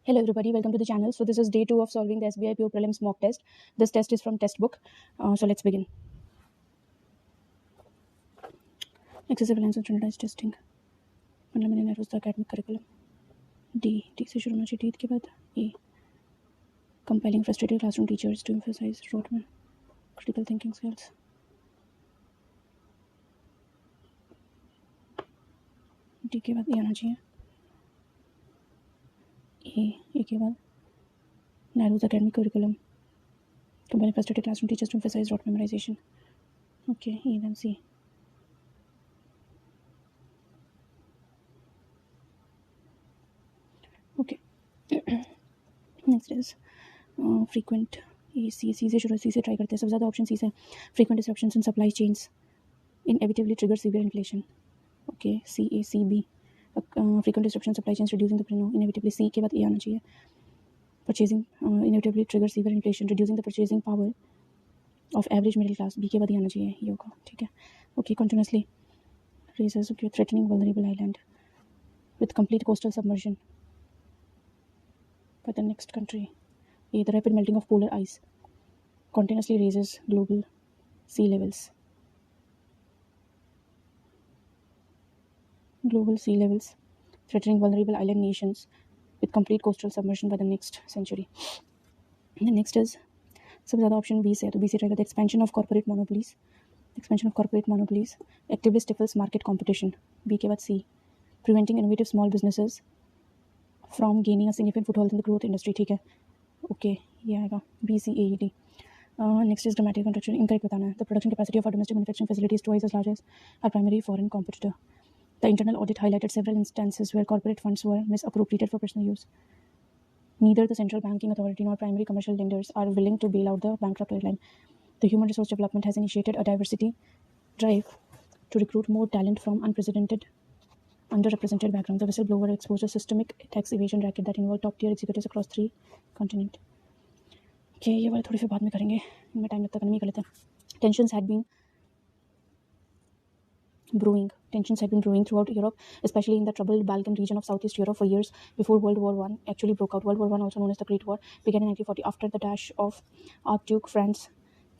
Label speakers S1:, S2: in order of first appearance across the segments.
S1: Hello everybody, welcome to the channel. So this is day 2 of solving the SBI PO prelims mock test. This test is from textbook. So let's begin. Excessive reliance on standardized testing. Fundamentally narrows the academic curriculum. D से शुरू होना चाहिए. D के बाद E. Compiling frustrated classroom teachers to emphasize Rotman critical thinking skills. D के बाद E आना चाहिए. E के बाद narrows the academic curriculum. Compiling frustrated classroom teachers to emphasize rote memorization. Okay, E then C. Okay. Next is frequent. सी से शुरू सी से try करते हैं. सबसे ज़्यादा ऑप्शन सी से. Frequent disruptions in supply chains inevitably trigger severe inflation. Okay, C frequent disruption supply chains reducing the inevitably. C के बाद A आना चाहिए. Purchasing inevitably trigger severe inflation, reducing the purchasing power of average middle class. B के बाद A आना चाहिए. ये होगा. ठीक है. Okay, continuously raises threatening vulnerable island with complete coastal submersion by the next country. A the rapid melting of polar ice continuously raises global sea levels. Threatening vulnerable island nations with complete coastal submersion by the next century. And the next is सबसे ज़्यादा option B से है, तो B से रहेगा. The expansion of corporate monopolies actively stifles market competition. B के बाद C. Preventing innovative small businesses from gaining a significant foothold in the growth industry. ठीक है. ओके, ये आएगा BCAED. Next is dramatic contraction. Incorrect बताना है. The production capacity of domestic manufacturing facilities twice as large as our primary foreign competitor. The internal audit highlighted several instances where corporate funds were misappropriated for personal use. Neither the central banking authority nor primary commercial lenders are willing to bail out the bankrupt airline. The Human Resource Development has initiated a diversity drive to recruit more talent from underrepresented backgrounds. The whistleblower exposed a systemic tax evasion racket that involved top-tier executives across 3 continents. Okay, ये वाले थोड़ी सी बाद में करेंगे. इनमें time लगता है, नहीं कर लेते. Tensions had been brewing throughout Europe, especially in the troubled Balkan region of Southeast Europe for years before World War I actually broke out. World War I, also known as the Great War, began in 1940 after the dash of Archduke Franz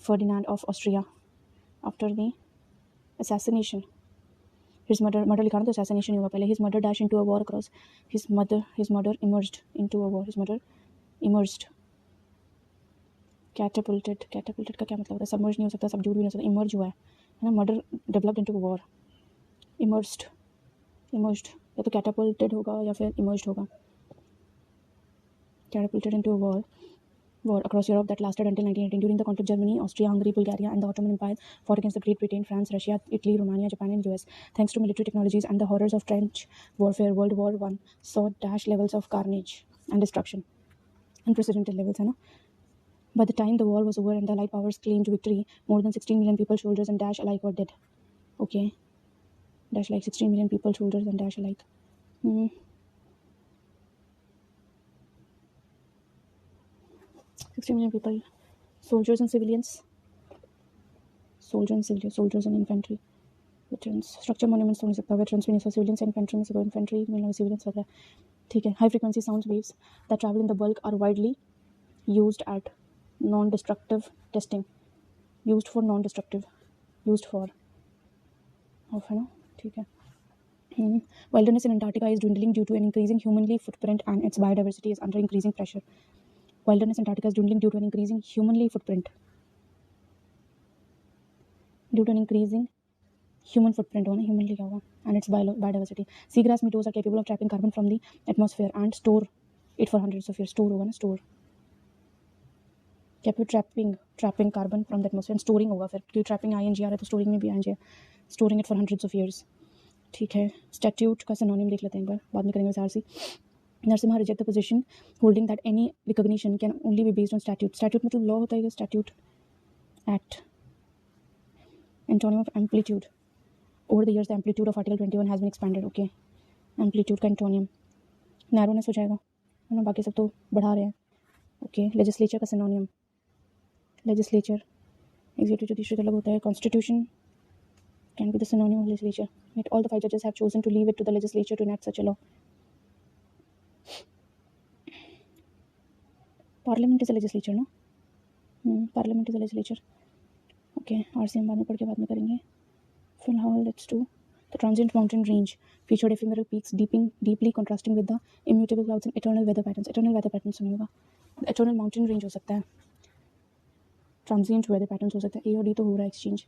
S1: Ferdinand of Austria. After the assassination, his murder लिखा ना, तो assassination नहीं हुआ पहले. His murder dashed into a war across. His murder emerged into a war. His murder emerged. Catapulted का क्या मतलब होता है? Submerged नहीं हो सकता, subdued भी नहीं हो सकता. Emerge हुआ है ना. Murder developed into a war. Emerged या तो catapulted होगा या फिर emerged होगा. Catapulted into a war across Europe that lasted until 1918. During the conflict, Germany, Austria, Hungary, Bulgaria, and the Ottoman Empire fought against the Great Britain, France, Russia, Italy, Romania, Japan, and US. Thanks to military technologies and the horrors of trench warfare, World War I saw dash levels of carnage and destruction. Unprecedented levels, है ना? By the time the war was over and the Allied powers claimed victory, more than 16 million people, soldiers and dash alike, were dead. Okay. Dash like 16 million people, soldiers and dash alike. 16 million people, soldiers and civilians, soldiers and infantry, veterans. Structure monuments तो नहीं सकता, veterans भी नहीं सकता, civilians and infantry में से कोई infantry में civilians लग रहा है. ठीक है. High frequency sound waves that travel in the bulk are widely used at non-destructive testing. Used for of है ना. ठीक है. Wilderness in Antarctica is dwindling due to an increasing humanly footprint and its biodiversity is under increasing pressure. Wilderness in Antarctica is dwindling due to an increasing human footprint होना, humanly क्या होगा, and its biodiversity. Seagrass meadows are capable of trapping carbon from the atmosphere and store it for hundreds of years. Store होगा ना, store. Capable trapping carbon from the atmosphere and storing होगा फिर, क्योंकि trapping ing आ रहा है तो storing में भी ing है. Storing it for hundreds of years. ठीक है. Statute का synonym देख लेते हैं एक बार, बाद में करेंगे विस्तार से. Narasimha reject the position holding that any recognition can only be based on statute. Statute मतलब law होता है, statute, act. Antonym of amplitude. Over the years, the amplitude of Article 21 has been expanded. Okay, amplitude का antonym narrowness हो जाएगा, है ना. बाकी सब तो बढ़ा रहे हैं. Okay, legislature का synonym. Legislature, executive judiciary अलग होता है. Constitution can be the synonym of legislature. Yet all the 5 judges have chosen to leave it to the legislature to enact such a law. Parliament is a legislature ना, parliament is a legislature. Okay, RCM बाद में पढ़ के बाद में करेंगे। फिलहाल let's do the transient mountain range featured ephemeral peaks deeply contrasting with the immutable clouds and eternal weather patterns। eternal weather patterns सुनिए होगा, eternal mountain range हो सकता है, transient weather patterns हो सकता है। A और D तो हो रहा है exchange।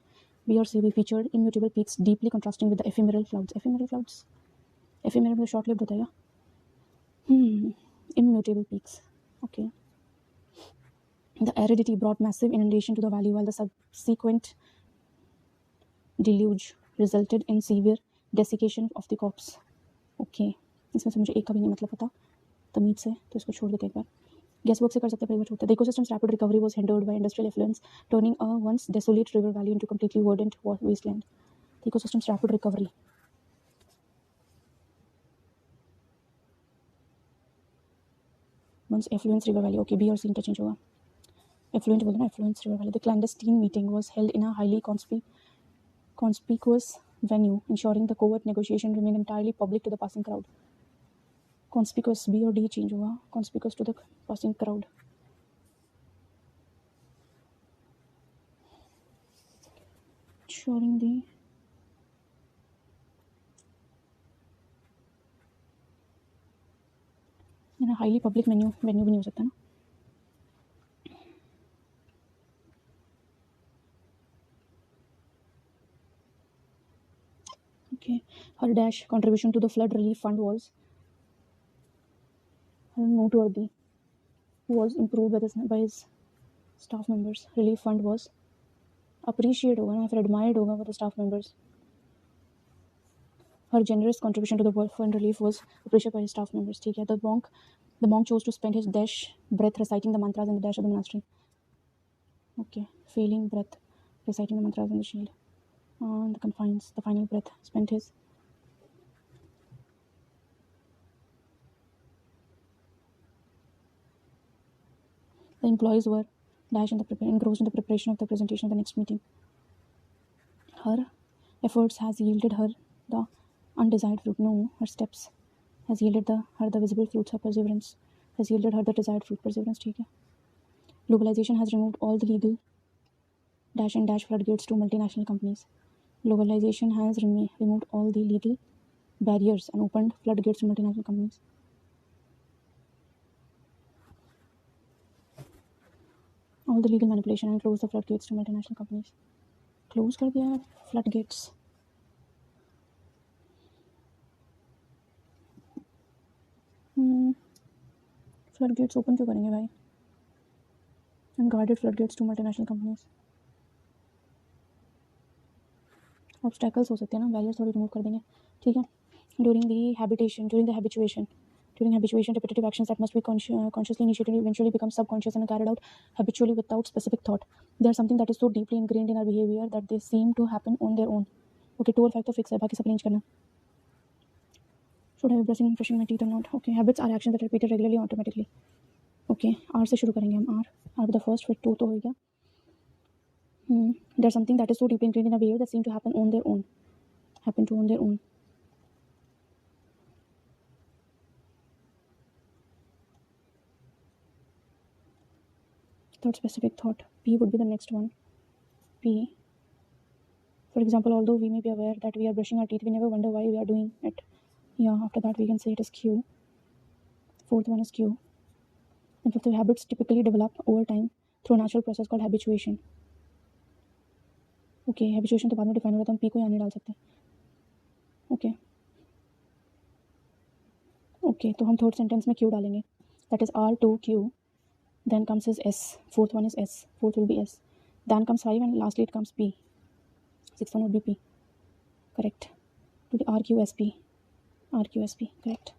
S1: B और C भी featured immutable peaks deeply contrasting with the ephemeral clouds। ephemeral clouds, ephemeral में short lived होता है क्या? Immutable peaks, okay। The aridity brought massive inundation to the valley, while the subsequent deluge resulted in severe desiccation of the crops। Okay, इसमें से मुझे एक का भी नहीं मतलब पता तमीज से, तो इसको छोड़ देते एक बार। गेस वर्क से कर सकते हैं, पर एक बार छोड़ते हैं। The ecosystem's rapid recovery was hindered by industrial effluents, turning a once desolate river valley into completely verdant wasteland। The ecosystem's rapid recovery, once effluents river valley, okay, B और C interchange होगा। effluent बोलो ना, effluents river valley। The clandestine meeting was held in a highly conspicuous venue, ensuring the covert negotiation remained entirely public to the passing crowd। Conspicuous, B और D change होगा, conspicuous to the passing crowd। ensuring the in a highly public venue भी नहीं हो सकता ना। Okay, her dash contribution to the flood relief fund was noteworthy, was improved by his staff members। relief fund was appreciated होगा ना, फिर admired होगा by the staff members। her generous contribution to the world fund relief was appreciated by his staff members। ठीक है, the monk chose to spend his dash breath reciting the mantras in the dash of the monastery। okay, failing breath reciting the mantras in the shield on the confines, the final breath spent his the employees were dash engrossed in the preparation of the presentation of the next meeting। her efforts has yielded her the undesired fruit। no, her steps has yielded her the visible fruits of perseverance, has yielded her the desired fruit, perseverance। ठीक है। globalization has removed all the legal dash and dash floodgates to multinational companies। globalization has removed all the legal barriers and opened floodgates to multinational companies। all the legal manipulation and closed the floodgates to multinational companies। close कर दिया है floodgates। floodgates open क्यों करेंगे भाई? and guarded floodgates to multinational companies। obstacles हो सकते हैं ना, barriers थोड़ी remove कर देंगे। ठीक है। during the habituation repetitive actions that must be consciously initiated eventually become subconscious and carried out habitually without specific thought। they are something that is so deeply ingrained in our behavior that they seem to happen on their own। okay, 2 और 5 तो fix है, बाकी सब arrange करना। should I be brushing my teeth or not? okay, habits are actions that are repeated regularly automatically। okay, R से शुरू करेंगे हम। R with the first, फिर 2 तो हो गया। there's something that is so deeply ingrained in our behavior that seem to happen on their own, without specific thought। P would be the next one। P, for example, although we may be aware that we are brushing our teeth, we never wonder why we are doing it। yeah, after that we can say it is Q। fourth one is Q। and fifth, habits typically develop over time through a natural process called habituation। okay, habituation तो बाद में define हो रहा है, तो हम P को यहाँ नहीं डाल सकते। okay, okay, तो हम थर्ड सेंटेंस में Q डालेंगे, that is R2Q, then comes his S, fourth one is S, fourth will be S, then comes 5 and lastly it comes P, sixth one would be P। correct। to the RQSP, correct।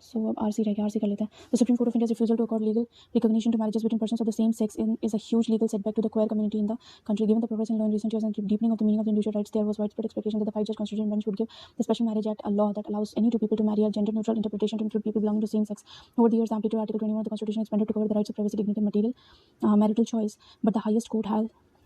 S1: so अब RC रह गया, RC कर लेते हैं। The Supreme Court of India's refusal to accord legal recognition to marriages between persons of the same sex is a huge legal setback to the queer community in the country। Given the progress in law in recent years and deepening of the meaning of the individual rights, there was widespread expectation that the 5-judge constitutional bench would give the Special Marriage Act, a law that allows any two people to marry, a gender-neutral interpretation to include people belonging to same sex। over the years, amplitude Article 21 of the Constitution expanded to cover the rights of privacy, dignity, and material marital choice, but the highest court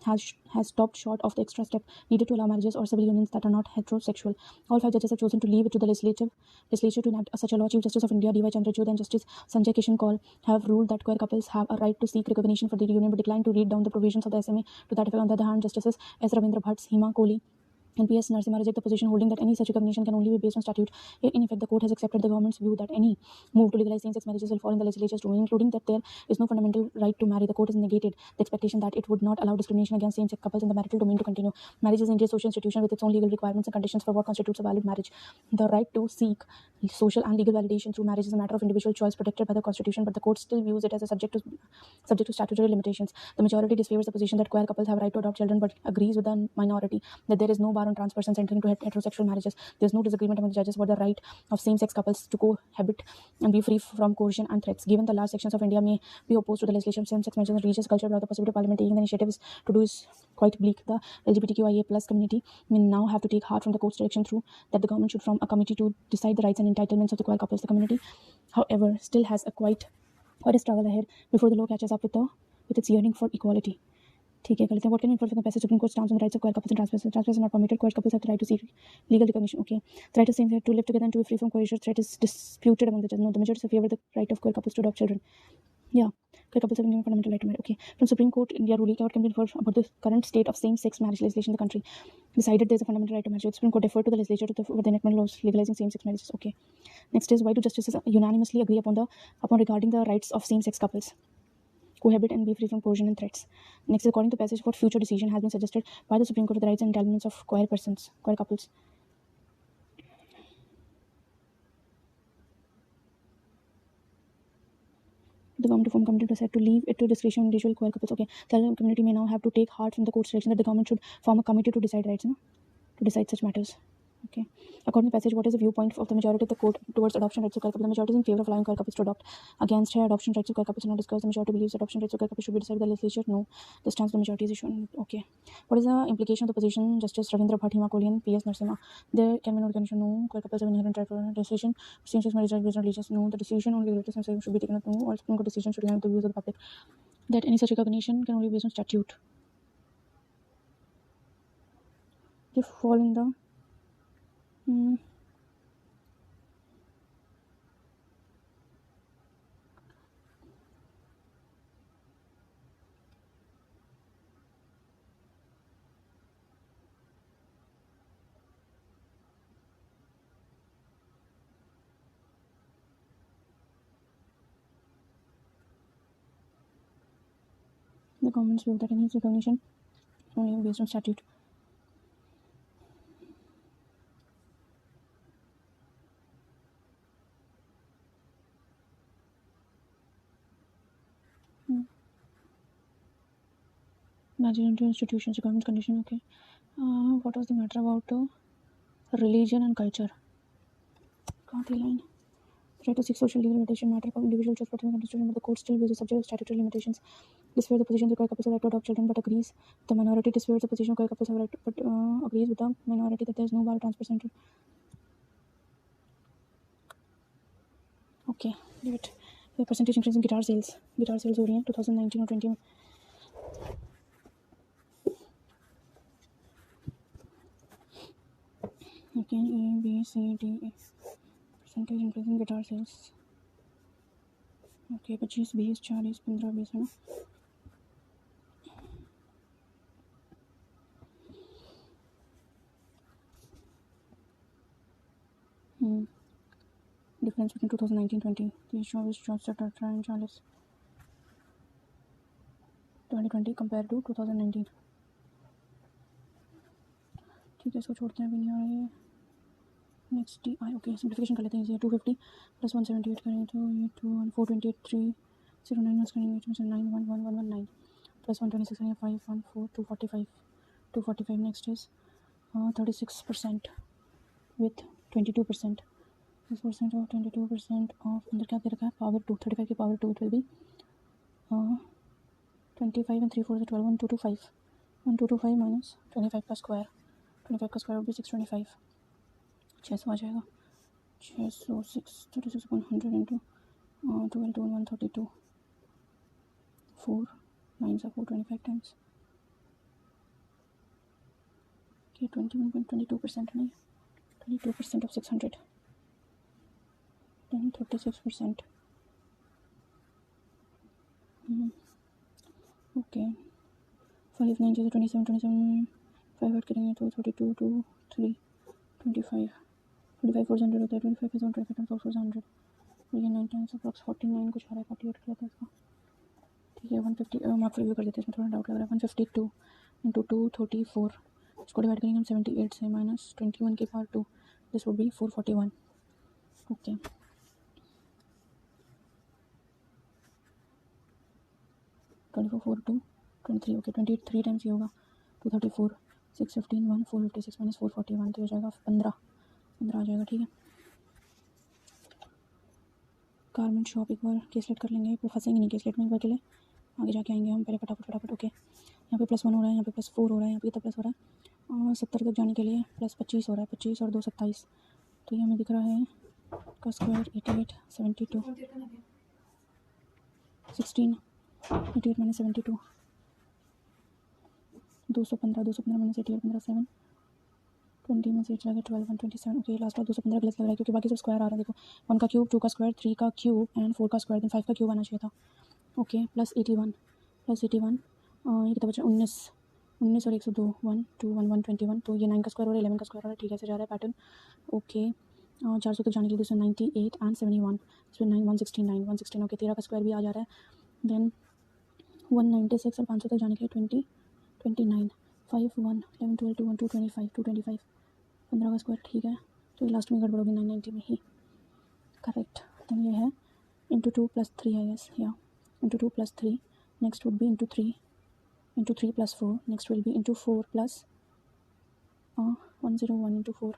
S1: has stopped short of the extra step needed to allow marriages or civil unions that are not heterosexual. All 5 judges have chosen to leave it to the legislature to enact such a law. Chief Justice of India D.Y. Chandrachud and Justice Sanjay Kishan Kaul have ruled that queer couples have a right to seek recognition for their union, but declined to read down the provisions of the SMA to that effect. On the other hand, Justices S. Ravindra Bhatt, Hima Kohli, and P.S. Narasimha reject the position, holding that any such recognition can only be based on statute. In effect, the court has accepted the government's view that any move to legalize same-sex marriages will fall in the legislature's domain, including that there is no fundamental right to marry. The court has negated the expectation that it would not allow discrimination against same-sex couples in the marital domain to continue. Marriage is an Indian social institution with its own legal requirements and conditions for what constitutes a valid marriage. The right to seek social and legal validation through marriage is a matter of individual choice protected by the Constitution, but the court still views it as a subject to statutory limitations. The majority disfavors the position that queer couples have a right to adopt children, but agrees with the minority that there is no bar on trans persons entering into heterosexual marriages. There is no disagreement among the judges about the right of same-sex couples to cohabit and be free from coercion and threats. Given the large sections of India may be opposed to the legislation of same-sex marriages and religious culture, without the possibility of Parliament taking the initiative to do is quite bleak. The LGBTQIA plus community may now have to take heart from the court's direction through that the government should form a committee to decide the rights and entitlements of the queer couples. The community, however, still has quite a struggle ahead before the law catches up with its yearning for equality. ठीक है, कर लेते हैं. What can we infer from the passage? Supreme Court stands on the rights of queer couples and trans persons. Trans persons are not permitted. Queer couples have the right to seek legal recognition. Okay. The right of same-sex to live together and to be free from coercion threat is disputed among the judges. No, the majority favor the right of queer couples to adopt children. Yeah, queer couples have been given fundamental right to marry. Okay. From Supreme Court India ruling, what can be inferred about the current state of same-sex marriage legislation in the country? Decided there is a fundamental right to marriage. The Supreme Court deferred to the legislature for the enactment laws legalizing same-sex marriages. Okay. Next is, why do justices unanimously agree upon regarding the rights of same-sex couples cohabit and be free from coercion and threats? Next, according to passage, what future decision has been suggested by the Supreme Court of the rights and entitlements of queer couples? The government to form committee decided to leave it to discretion of individual queer couples. Okay, the community may now have to take heart from the court's direction that the government should form a committee to decide rights, to decide such matters. Okay. According to the passage, what is the viewpoint of the majority of the court towards adoption rights of queer couples? The majority is in favor of allowing queer couples to adopt. Against her, adoption rights of queer couples are not discussed. The majority believes adoption rights of queer couples should be decided by the legislature. No, the stance of the majority is issued. Okay. What is the implication of the position? Justice Ravindra Bhatt, Hima Kohli, and P.S. Narasimha. There can be no recognition. No. Queer couples have inherent right for decision. Same-sex marriage is based on religious. No. The decision on legal same-sex should be taken up. No. All Supreme Court decisions should align with the views of the public. That any such recognition can only be based on statute. They fall in the government's view that any recognition only based on statute. Nigerian institutions, the government's condition. Okay. What was the matter about religion and culture? County line. Try to seek social legal limitation matter of individual choice protecting the constitution, but the court still views the subject of statutory limitations. Disfavors the position that queer couples have right to adopt children, but agrees the minority. Disfavors the position queer couples have right to, but agrees with the minority that there is no bar trans person. Okay, leave it. The percentage increase in guitar sales. Guitar sales हो रही हैं 2019 और 20 में. Okay, A, B, C, D, E. Percentage increase in guitar sales. Okay, 25, 20, 40, 15, 20 है ना. Difference between 2019-20. The show is shots that are and 40. 2020 compared to 2019. ठीक है, इसको छोड़ते हैं, अभी नहीं आ रहा है. Next D I. Okay, simplification कर लेते हैं. 250 प्लस 178 करेंगे तो ये 428 309 करेंगे तो 91119 प्लस 126 करेंगे 514 245 next is 36% with 22%. 6% of 22% of अंदर क्या दे रखा है? पावर 2. 35 की power 2 it will be 25 and 3 4 12 1225 1225 minus 25 का स्क्वायर. 25 का स्क्वायर भी 625. 600 आ जाएगा. 600 36 upon 100 into 12 to 132. 4 9 425 times ये 21.22% नहीं, 22% of 600, then 36%. ओके 5 9 जैसे 27 5 ऐड करेंगे तो 32 2 3 25 400 होता है, 25 is 125 4 400, ये 9 टाइम्स अप्रॉक्स 49 कुछ आ रहा है, 48 का था इसका, ठीक है 150 मार्क रिव्यू कर देते हैं, इसमें थोड़ा डाउट लग रहा है। 152 इंटू 234, इसको डिवाइड करेंगे हम 78 से माइनस 21 के power 2, this would be 441। Okay 24 4 2 23, okay 28 3 times ये होगा 234 6 15 1 456 माइनस 441, तो हो जाएगा 15 आ जाएगा, ठीक है। गारमेंट शॉप एक बार कैलकुलेट कर लेंगे, फिर फंसेंगे नहीं कैलकुलेट में एक बार के लिए, आगे जाके आएंगे हम, पहले फटाफट। ओके यहाँ पे +1 हो रहा है, यहाँ पे +4 हो रहा है, यहाँ पे कितना प्लस हो रहा है, और 70 तक जाने के लिए +25 हो रहा है, 25 और 2 27, तो ये हमें दिख रहा है का स्क्वायर 88 72 16 88 माइनस 72 215 माइनस 88 15 7 20 में से 8 जाएगा 12 127, ओके लास्ट बार 215 गलत लग रहा है क्योंकि बाकी सब स्क्वायर आ रहा है, देखो 1 का क्यूब 2 का स्क्वायर 3 का क्यूब एंड 4 का स्क्वायर देन 5 का क्यूब आना चाहिए था। ओके +81 ये कितना बचा 19 और 102 1 2 1 121, तो ये 9 का स्क्वायर हो रहा है 11 का स्क्वायर हो रहा है, ठीक है, ऐसे जा रहा है पैटर्न। ओके 400 तक जाने के लिए 298 एंड 71, इसमें 116 ओके 13 का स्क्वायर भी आ जा रहा है, देन 196 और 500 तक जाने के लिए 20 29 5 1 11 12 2 1 225 15 का स्क्वायर, ठीक है, तो ये लास्ट में गड़बड़ होगी 990 में ही, करेक्ट। देन ये है इंटू 2 + 3 आई गेस, या into 2 + 3, next would be into 3 + 4, next will be into 4 + 101 into 4,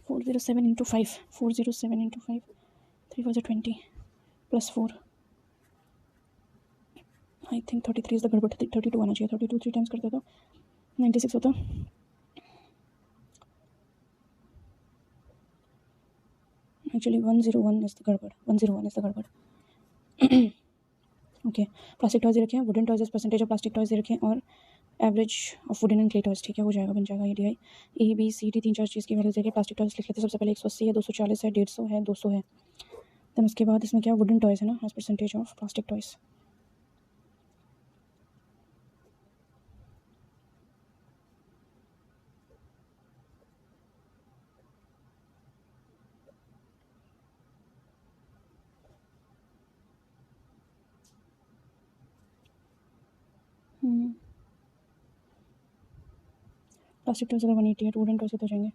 S1: +407 into 5 407 into 5 3 4 20 +4 I think 33 is the गड़बड़, 32 आना चाहिए, 32 3 टाइम्स करते तो 96 होता, एक्चुअली 101 इज द गड़बड़, 101 इज द गड़बड़। ओके प्लास्टिक टॉयज रखे हैं, wooden toys percentage of plastic toys रखे हैं, और average of wooden and clay toys, ठीक है, हो जाएगा, बन जाएगा ये DI ABCD 3-4 चीज़ की वैल्यूज देखिए। प्लास्टिक टॉयज लिख लेते हैं, सबसे पहले 180 है, 240 है, 150 है, 200 है, देन उसके बाद इसमें क्या वुडन टॉयज है ना as percentage of plastic toys. Plastic toys अगर 188 वुडन टॉयज तो जाएंगे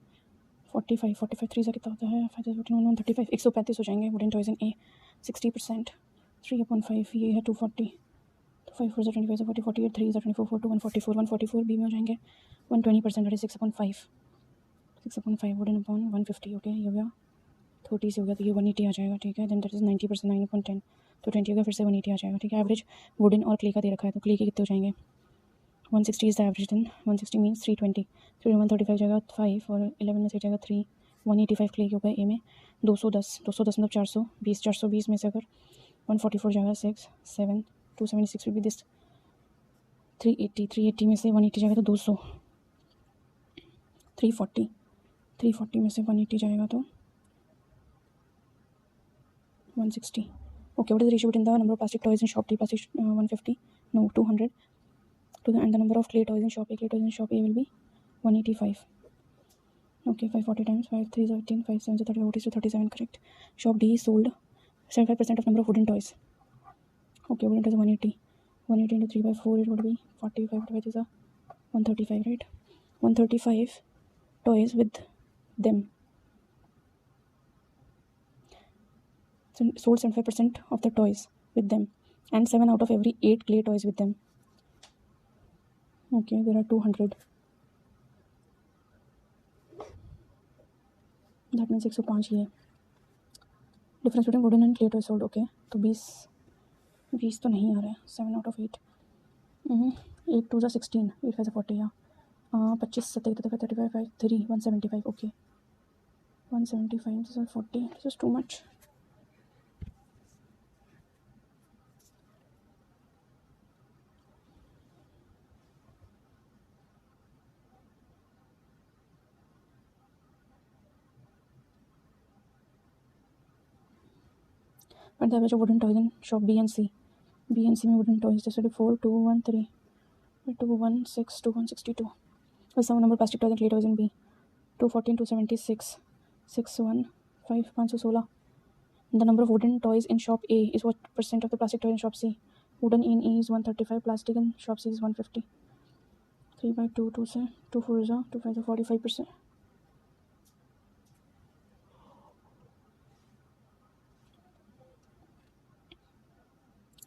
S1: 45 3 से कितना होता है 5 14 135 135 हो जाएंगे वुडन टॉयज इन A 60%, 3/5 ये है 240, तो 5 4 25 से 40 48 3 24 4 2 144 B में हो जाएंगे 120%, that is 6/5 wooden upon 150, okay ये हो गया 30 से हो गया, तो ये 180 आ जाएगा, ठीक है, देन दैट इज 90% 9/10, तो 20 हो गया, फिर से 180 आ जाएगा, ठीक है। एवरेज वुडन और क्ले का दे रखा है, तो क्ले के कितने हो जाएंगे 160 is the average, then 160 means 320, 135 जाएगा 5 और 11 में से जाएगा 3, 185 क्ले के ऊपर A में 210 मतलब 420 में से अगर 144 जाएगा 6 7 276 विल बी दिस 380 में से 180 जाएगा तो 200, 340 में से 180 जाएगा तो 160, okay, what is the ratio between the number of plastic toys in shop D plastic 150 no 200 to the and the number of clay toys in shop A will be 185, okay, 540 times 5 3 is 18 5 7 is 30 40 is 37, correct। shop D sold 75% of number of wooden toys, okay, wooden toys 180 into 3/4 it would be 45 is a 135, right, 135 toys with them, so sold 75% of the toys with them and 7 out of every 8 clay toys with them, okay, there are 200, that means 105 ये difference between wooden and clay toy sold, okay, तो 20 तो नहीं आ रहा है, 7 out of 8, 8 2 16, 8 5 40, yeah. 25 27 35 5 3 175. Okay, 175. This is 40. This is too much. But the average of wooden toys in shop B and C. B and C में wooden toys जैसे 4 2 1 3 2 1 6 2 1 62. The sum number of plastic toys and clay toys in B. 214 276 6 1 5 516. The number of wooden toys in shop A is what percent of the plastic toys in shop C? Wooden in A is 135, plastic in shop C is 150. 3 by 2 2 से 2 4 जा 2 5 45%.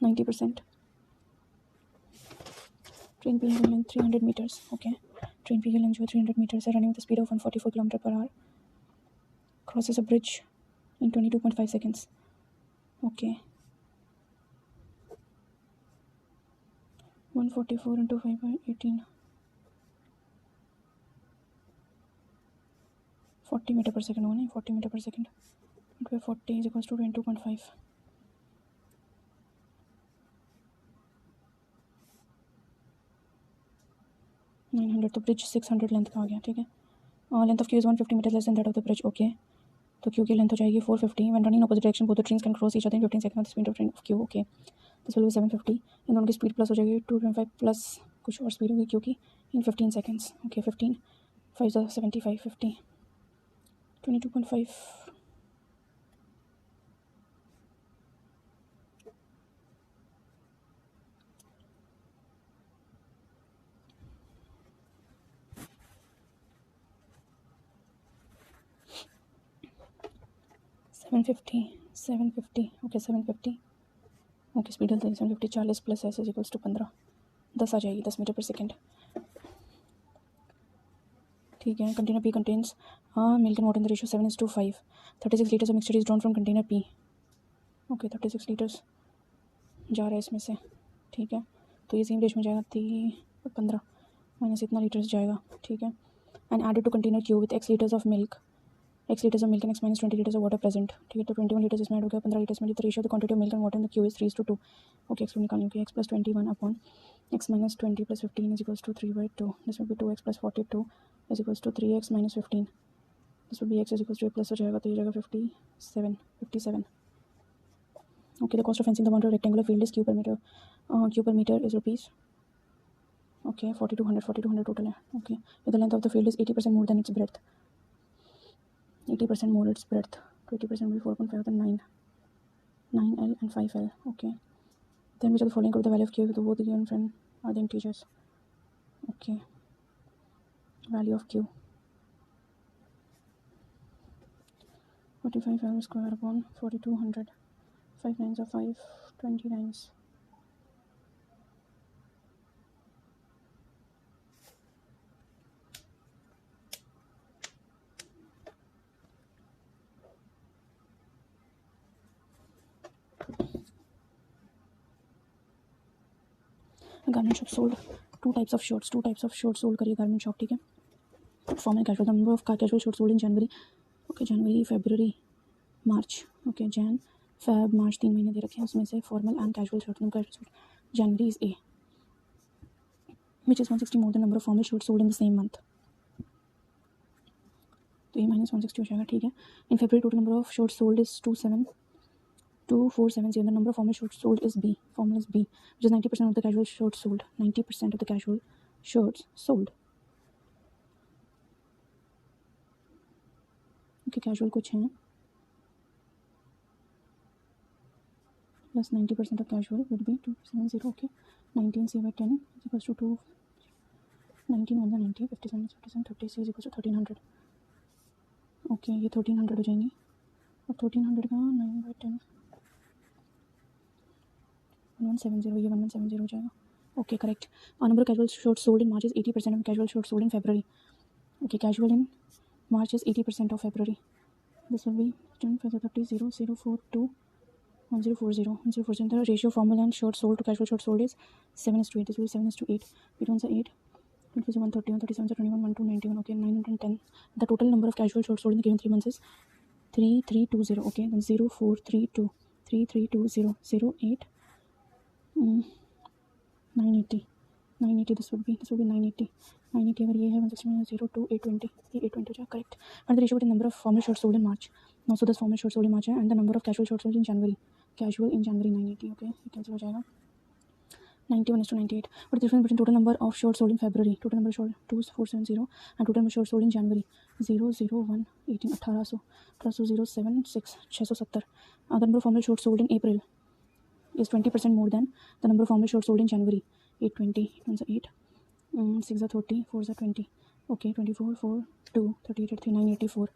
S1: 90%. Train vehicle length 300 meters. Okay. Train vehicle length 300 meters है, running with a speed of 144 km per hour. Crosses a bridge in 22.5 seconds. Okay. 144 into 5 by 18. 40 meter per second होगा नहीं, 40 meter per second. 40 is equals to 22.5. 900. तो bridge 600 length का आ गया. ठीक है. Length of Q is 150 metre less than that of the bridge. Okay. तो Q की length हो जाएगी 450. When running opposite direction both the trains can cross each other in 15 second. The speed of train of Q. Okay. This will be 750. इन दोनों की speed plus हो जाएगी 225 plus कुछ और स्पीड होगी क्यू की in 15 seconds. Okay. 15 5 75 50 22.5. Seven fifty. Okay 750. Okay speed है 750. 40 plus S is equals to 15. 10 आ जाएगी 10 मीटर पर सेकेंड. ठीक है. Container P contains milk and water in the ratio 7:5. 36 litres of mixture is drawn from container P. Okay 36 litres जा रहा है इसमें से. ठीक है. तो ये सेम रेशियो में जाएगा 15 माइनस इतना लीटर्स जाएगा. ठीक है. And added to container Q with x litres of milk and x minus 20 liters of water present. ठीक है. तो 21 लीटर्स इसमें ऐड हो गया. 15 लीटर्स में. The ratio of the quantity of milk and water in the Q is 3:2. Okay. X निकालनी होगी. x plus 21 upon x minus 20 plus 15 is equals to 3/2. This will be 2x plus 42 is equals to 3x minus 15. This will be x is equals to a plus हो जाएगा. तो ये जाएगा 57. Okay. The cost of fencing the boundary of rectangular field is q per meter. Q per meter is rupees. Okay. 4200 total है. Okay. The length of the field is 80% more than its breadth. 80% more its breadth. 20% will be 4.5 than 9L and 5L. Okay. Then which are the following of the value of q with both the given friend are the integers. Okay. Value of q. 45L square upon 4200. 5 nines are 5. 20 nines. Garment shop sold two types of shirts sold करिए garment shop. ठीक है. Formal casual. The number of casual shirt sold in January. Okay. January February March. Okay. Jan Feb March 3 महीने दे रखे हैं. उसमें से formal and casual shirt number shirt January is a which is 160 more the number of formal shirt sold in the same month. तो ये minus 160 हो जाएगा. ठीक है. In February total number of shirt sold is 2470. The number of formal shirts sold is B. Formal is B, which is 90% of the casual shirts sold. 90% of the casual shirts sold. Okay, casual कुछ हैं. Plus 90% of casual would be 270. Okay. 19 C by 10 is equals to 2. 19 1 90. 57 30 C is equals to 1300. Okay, ये 1300 हो जाएंगी. और 1300 का 9 by 10 1170. ये 1170 हो जाएगा. Okay correct. Number of casual shirts sold in March is 80% of casual shirts sold in February. Okay. Casual in March is 80% of February. This will B 10 5 30 0 0 4 2 1040. The ratio of formal and shirt sold to casual shirt sold is 7:8. This will be 7:8. It ones are 8. It was 130, 137, 21, 12, 91. Okay, 910. The total number of casual shirts sold in the given 3 months is 3320. Okay, then 0432 3320 08 980. 980 this would be 980. 980 अगर ये है 160 0 2 820 ये 820 हो जाएगा correct. And the ratio between number of formal shirts sold in March 910 formal shirts sold in March है and the number of casual shirts sold in January 980. Okay, ये cancel हो जाएगा. 91:98. What is the difference between total number of shirts sold in February? Total number of shirts 2470 and total number of shirts sold in January 001 18 1800 1800 076 670. The number of formal shirts sold in April is 20% more than the number of formal shirts sold in January 820. 8 6 are 30 4 are 20. Okay, 24 4 2 38 3 984.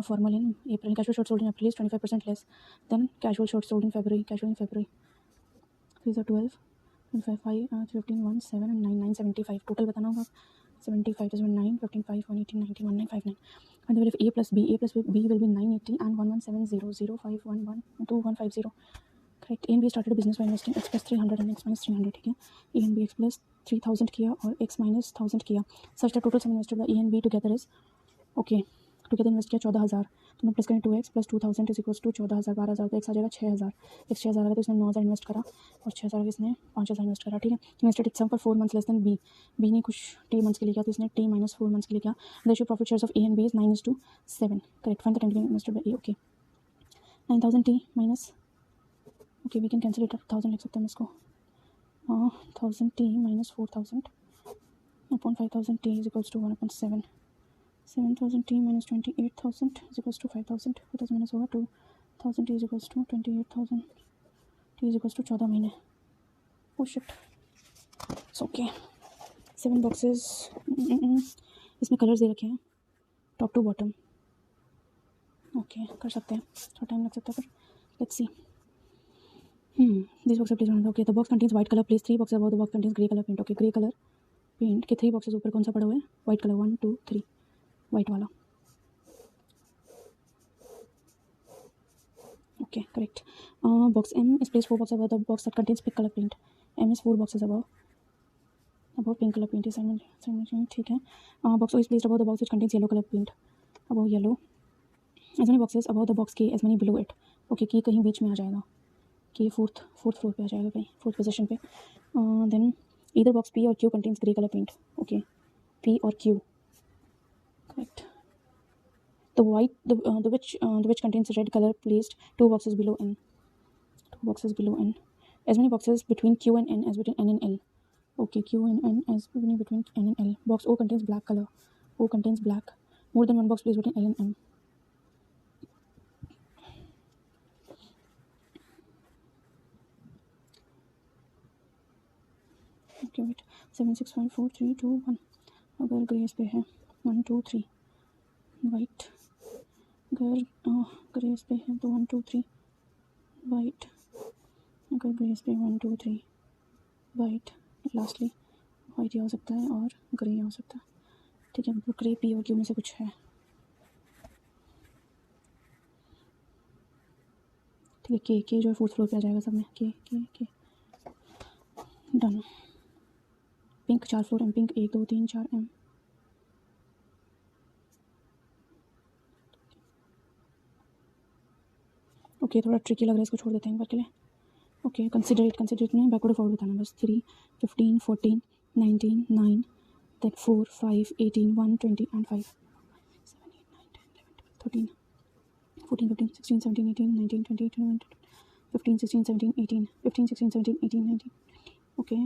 S1: Formal in April. Casual shirts sold in April is 25% less than casual shirts sold in February. Casual in February 3 are 12 5 15 1 7 and 9 975. Total बताना होगा 75 is 9 15 5 118 19 1959. And the value of A plus B will be 980 and 1170 0511 2150. Correct. A and B started a business by investing X plus 300 and X minus 300. ठीक है. A and B X plus 3000 किया और X minus 1000 किया. Such that total sum invested by A and B together is okay. Together invest किया 14,000. तो मैं plus करें 2x plus 2000 is equals to 14,000 12,000 तो x आ जाएगा 6,000. x 6,000 आएगा तो इसने 9,000 इन्वेस्ट करा और 6,000 इसने 5,000 इन्वेस्ट करा. ठीक है. Invested it sum for 4 months less than B. B ने कुछ टी मंथ्स के लिए किया तो इसने टी माइनस 4 मंथ्स के लिए किया. The ratio profit shares of A and B is 9:7. Correct. Find the time invested by A. Okay 9,000 T minus okay we can cancel it. 1,000 लिख सकते हैं इसको. 1,000 T minus 4,000 upon 5,000 T is equals to 1/7. 7,000 t minus 28,000 is equals to 5,000. 5,000 minus होगा 2,000 t is equals to 28,000 t is equals to 14 महीने. Oh shit. It's okay. 7 boxes. इसमें colours दे रखे हैं top to bottom. Okay कर सकते हैं. थोड़ा time लग सकता है पर let's see. This box please run. Okay the box contains white colour. Place 3 boxes above the box contains grey colour paint. Okay grey colour paint के 3 बॉक्सेस ऊपर कौन सा पड़ा हुआ है? वाइट कलर 1 2 3 वाइट वाला. Okay correct. Box M is placed 4 boxes above the box that contains pink color paint. M is 4 boxes above pink color paint is simultaneously. ठीक है. Box O is placed above the box which contains yellow color paint. above yellow. as many boxes above the box K as many below it. Okay K कहीं बीच में आ जाएगा. K fourth floor पे आ जाएगा कहीं fourth position पे. Then either box P or Q contains grey color paint. Okay P or Q. Correct. The which contains red color placed 2 boxes below N. 2 boxes below N. As many boxes between Q and N as between N and L. Okay, Q and N as between N and L. Box O contains black color. O contains black. More than 1 box placed between L and M. Okay, wait. 7 6 5 4 3 2 1. अगर grey पे है 1 2 3 white. अगर grey पे है तो 1 2 3 white. अगर grey पे 1 2 3 white. Lastly white ये हो सकता है और ग्रे हो सकता है. ठीक है. ग्रे पी और क्यू में से कुछ है. ठीक है. के जो है 4th फ्लोर पे आ जाएगा सब में. K done. Pink 4 floor M. Pink 1 2 3 4 M. Okay थोड़ा ट्रिकी लग रहा है इसको छोड़ देते हैं एक बार के लिए. ओके कंसिडर इट में बैकवर्ड फॉरवर्ड बताना बस. 3 15 14 19 9 then 4 5 18 1 20 and 5 7 8 9 10 11 12 13 14 15 16 17 18 19 20 21 15 16 17 18 15 16 17 18 19 okay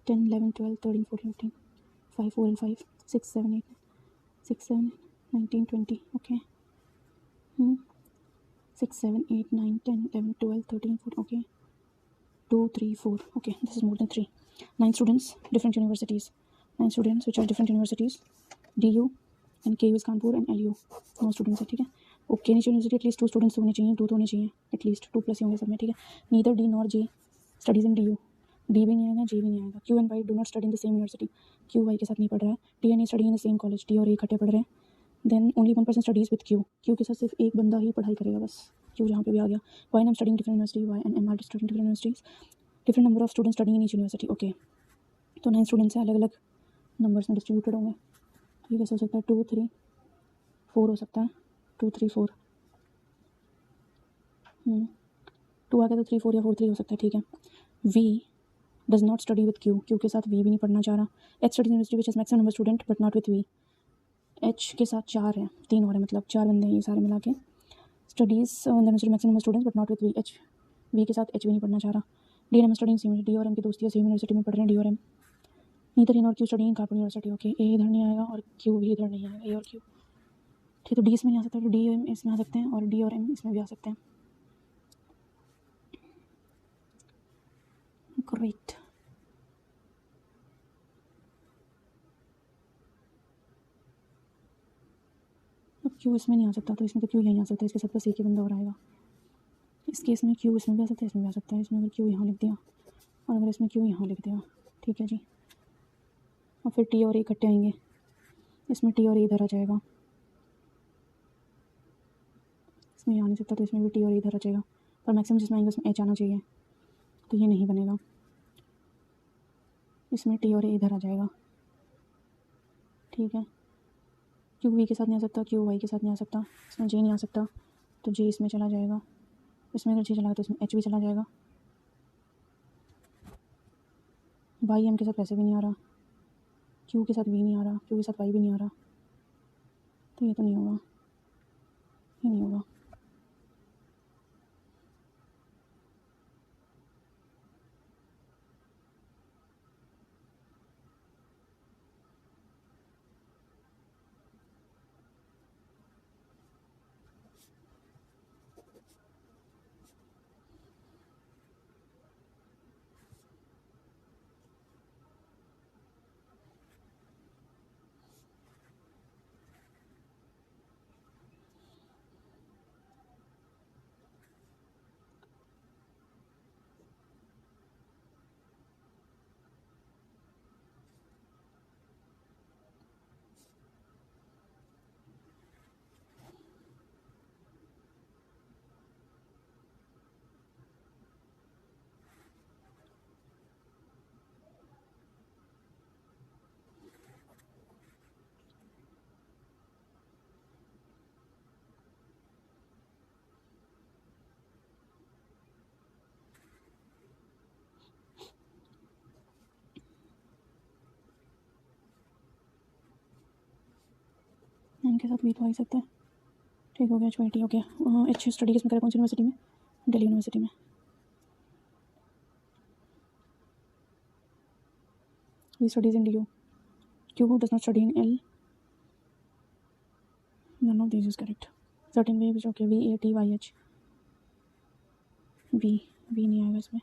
S1: 10 11 12 13 14 15 5 4 and 5 6 7 8 6 7 19 20 okay 6 7 8 9 10 11 12 13 14 okay 2 3 4 okay this is more than 3. 9 students different universities. 9 students which are different universities. DU and KU is Kanpur and LU. 9 students है. ठीक है. Okay नीचे university at least 2 students होने चाहिए. 2 तो होने चाहिए at least 2 plus ही होंगे सब में. ठीक है. Neither D nor J studies in DU. D भी नहीं आएगा J भी नहीं आएगा. Q and Y do not study in the same university. Q Y के साथ नहीं पढ़ रहा है. T and A study in the same college. T और A इकट्ठे पढ़ रहे हैं. Then only 1 person studies with Q. Q के साथ सिर्फ एक बंदा ही पढ़ाई करेगा बस. क्यू जहाँ पे भी आ गया। Y M studying different university, Y and M are studying different universities, different number of students studying in each university. Okay, तो 9 स्टूडेंट्स हैं, अलग अलग नंबर्स में डिस्ट्रीब्यूटेड होंगे। तो ये कैसे हो सकता है, 2 3 4 हो सकता है, 2 3 4, 2 आ गया तो 3 4 या 4 3 हो सकता है। ठीक है, V does not study with Q, Q के साथ वी भी नहीं पढ़ना चाह रहा। H studies university which is maximum number student but not with V, H के साथ 4 है, 3 और है, मतलब 4 बंदे हैं ये सारे मिला के। Studies university maximum number students but not with V, H V के साथ एच भी नहीं पढ़ना चाह रहा। D M studying same, D और एम की दोस्ती है, सेम यूनिवर्सिटी में पढ़ रहे हैं डी और एम। नीदर इन और Q studying in carbon university. Okay, A इधर नहीं आएगा और क्यू भी इधर नहीं आएगा, ए और क्यू। ठीक, तो डी इसमें नहीं आ सकता, तो डी एम इसमें आ सकते हैं और डी और एम इसमें भी आ सकते हैं। ग्रेट। अब क्यू इसमें नहीं आ सकता, तो इसमें तो क्यू यहीं आ सकता है, इसके साथ बस एक ही बंदा और आएगा। इस केस में क्यू इसमें भी आ सकता है, इसमें भी आ सकता है। इसमें अगर क्यू यहाँ लिख दिया और अगर इसमें क्यू यहाँ लिख दिया, ठीक है जी। और फिर टी और ए इकट्ठे आएंगे, इसमें टी और ए इधर आ जाएगा, इसमें यहाँ नहीं सकता, तो इसमें भी टी और ए इधर आ जाएगा। पर मैक्सिमम जिसमें आएंगे उसमें एच आना चाहिए, तो ये नहीं बनेगा। इसमें टी और ए इधर आ जाएगा, ठीक है। क्यू वी के साथ नहीं आ सकता, क्यू वाई के साथ नहीं आ सकता, इसमें जे नहीं आ सकता, तो जे इसमें चला जाएगा। इसमें अगर जे चला गया तो इसमें एच भी चला जाएगा। वाई एम के साथ वैसे भी नहीं आ रहा, क्यू के साथ वी नहीं आ रहा, क्यू के साथ वाई भी नहीं आ रहा, तो ये तो नहीं होगा, ये नहीं होगा। इनके साथ वी तो आ ही सकता है। ठीक हो गया, एच वाई टी हो गया। एच स्टडी किसमें करें, कौन सी यूनिवर्सिटी में, दिल्ली यूनिवर्सिटी में। V studies in D U, Q does not study in L, none of this is correct. Certain way which, okay, V A T Y H, V V नहीं आएगा इसमें।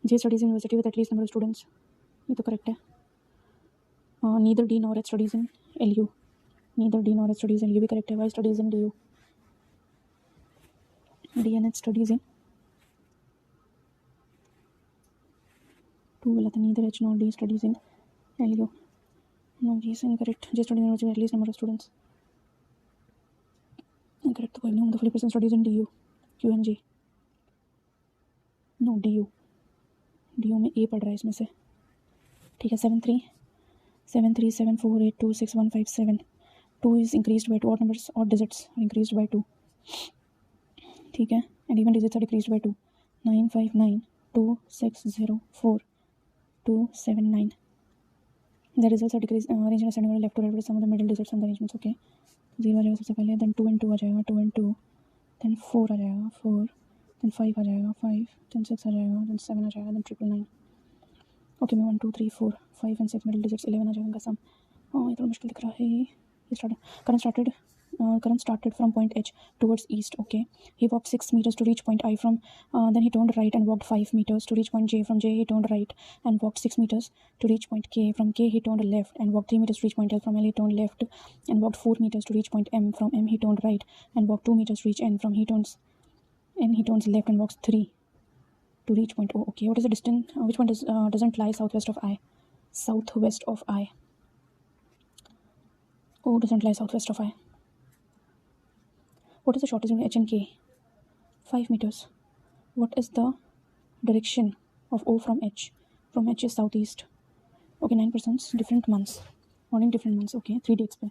S1: J studies university with at least number of students, ये तो correct है। Neither D nor H studies in L U, neither D nor H studies in U भी correct है। Y studies in D U, D N H studies in, two गलत है, neither H nor D studies in L U, no G is incorrect. J studies university with at least number of students, correct तो कोई नहीं। The full person studies in D U, Q N G, no D U, D U में A पढ़ रहा है इसमें से, ठीक है। 7 3 7 3 7 4 8 2 6 1 5 7, 2 is increased by 2, odd numbers, odd digits are increased by 2, ठीक है, and even digits are decreased by 2, 9 5 9 2 6 0 4 2 7 9, the results are decreased arranged in ascending order left to right with some of the middle digits and the arrangements, okay। 0 आ जाएगा सबसे पहले, then 2 and 2 आ जाएगा, 2 and 2, then 4 आ जाएगा 4, then 5 आ जाएगा 5, then 6 आ जाएगा, then 7 आ जाएगा, then 999, okay. मैं 1 2 3 4 5 and 6 middle digits 11 आ जाएगा इनका सम। ये थोड़ा मुश्किल दिख रहा है। ये current started from point H towards east, okay। He walked 6 meters to reach point I from, then he turned right and walked 5 meters to reach point J. From J he turned right and walked 6 meters to reach point K. From K he turned left and walked 3 meters to reach point L. From L he turned left and walked 4 meters to reach point M. From M he turned right and walked 2 meters to reach N. From N he turns left and walks 3 to reach point O, okay। What is the distance, which one doesn't lie southwest of I? Southwest of I, O doesn't lie southwest of I. What is the shortest between H and K? 5 meters. What is the direction of O from H? From H is southeast. Okay, 9%. Different months. Morning different months. Okay, 3 dates पे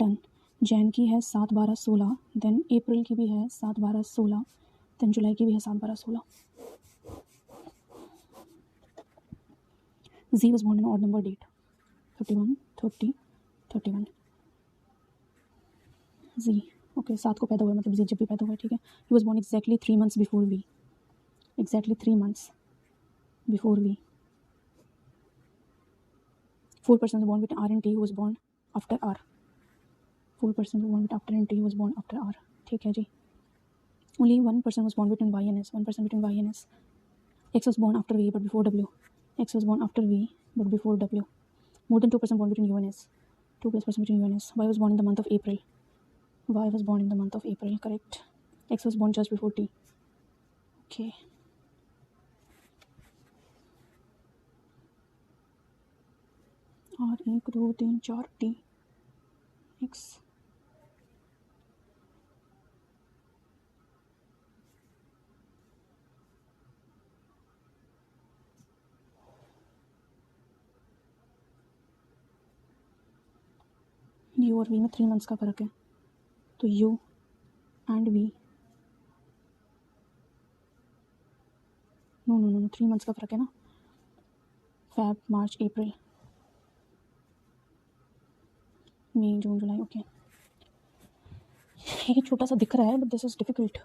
S1: done. Jain की है 7, 12, 16. Then अप्रैल की भी है 7, 12, 16. Then जुलाई की भी है 7, 12, 16. Z was born in an odd number date. 31, 30, 31. Z. Okay, 7 को पैदा हुआ मतलब Z जब भी पैदा हुआ ठीक है. He was born exactly 3 months before V. Exactly 3 months before V. 4 persons born with R and T who was born after R. 4 persons born with after and T was born after R. ठीक है जी. Only 1 person was born between Y and S. 1 person between Y and S. X was born after V but before W. X was born after V but before W. More than 2 person born between U and S. 2 plus person between U and S. Y was born in the month of April. Y was born in the month of April. Correct. X was born just before T. Okay. R 1 2 3 4 T. X. U और V में 3 months का फ़र्क है तो U and V no 3 months का फ़र्क है ना. Feb, March, April, May, June, July. Okay. ये छोटा सा दिख रहा है but this is difficult.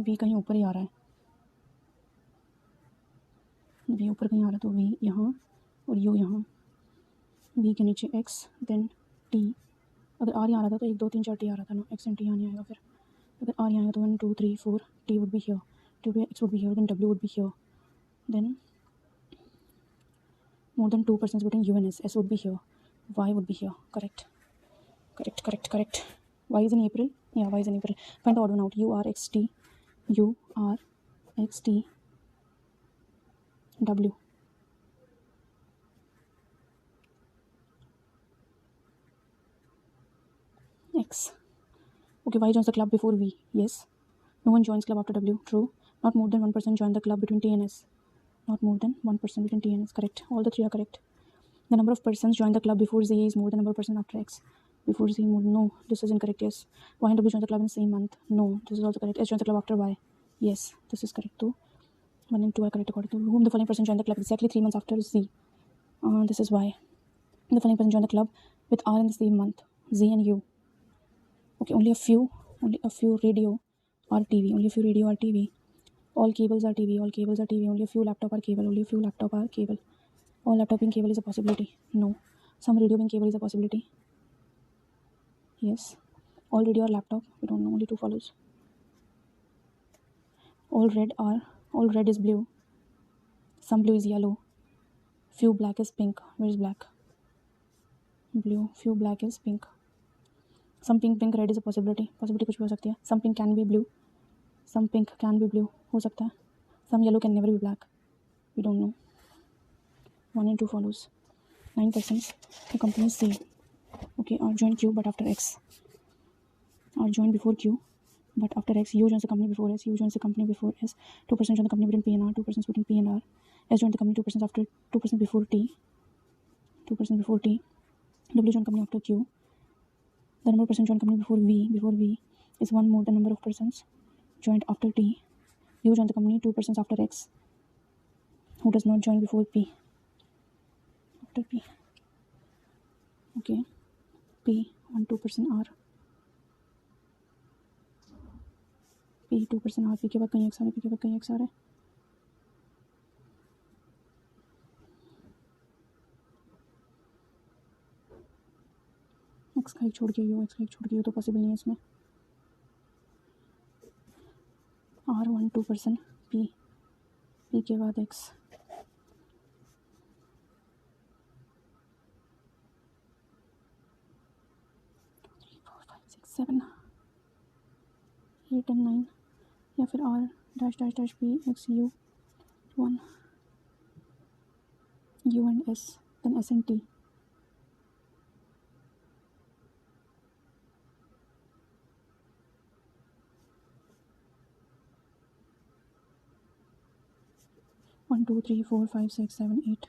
S1: V कहीं ऊपर ही आ रहा है. V ऊपर कहीं आ रहा है तो V यहाँ और U यहाँ. V के नीचे X देन T. अगर R यहाँ आ रहा था तो 1 2 3 4 T आ रहा था ना. X एंड T यहाँ नहीं आएगा फिर. अगर R यहाँ आएगा तो 1 2 3 4 T would be here. X would be here. Then W would be here. Then more than 2 persons between U and S. S would be here. Y would be here. Correct. Y is in April. Yeah, Y is in April. Find the odd one out. U R X T. U R X T. W. X. Okay, Y joins the club before V. Yes. No one joins club after W. True. Not more than 1 person join the club between T and S. Not more than 1 person between T and S. Correct. All the 3 are correct. The number of persons join the club before Z is more than number of persons after X. Before Z more. No, this is incorrect. Yes. Y and W join the club in the same month. No, this is also correct. S joins the club after Y. Yes, this is correct too. 1 and 2 are correct according to whom the following person joined the club exactly 3 months after Z. This is Y. The following person joined the club with R in the same month. Z and U. Okay, only a few radio or TV. Only a few radio or TV. All cables are TV. All cables are TV. Only a few laptop are cable. Only a few laptop are cable. All laptop being cable is a possibility. No. Some radio being cable is a possibility. Yes. All radio or laptop. We don't know. Only 2 follows. All red is blue. Some blue is yellow. Few black is pink. Where is black? Blue. Few black is pink. Some pink red is a possibility. Possibility कुछ भी हो सकती है. Some pink can be blue. Some pink can be blue. हो सकता है. Some yellow can never be black. We don't know. 1 and 2 follows. 9 persons. The company is C. Okay, R joined Q but after X. R joined before Q but after X. U joins the company before S. U joins the company before S. 2 persons join the company between P and R. 2 persons between P and R. S joined the company 2 persons after 2 persons before T. 2 persons before T. W joined company after Q. The number of persons joined company before V is 1 more than number of persons joined after T. U joined the company 2 persons after X. Who does not join before P? After P. Okay. P 1 2 person R. P 2 person R. P के बाद कहीं X आ रहा है. P के बाद कहीं X आ रहा है. X का एक छोड़ के U. X का एक छोड़ के U तो पॉसिबल नहीं है इसमें. R 1 2 person P. P के बाद X. 3 4 5 6 7 8 and 9 या फिर R dash dash dash P X U 1 U and S then S and T. 1 2 3 4 5 6 7 8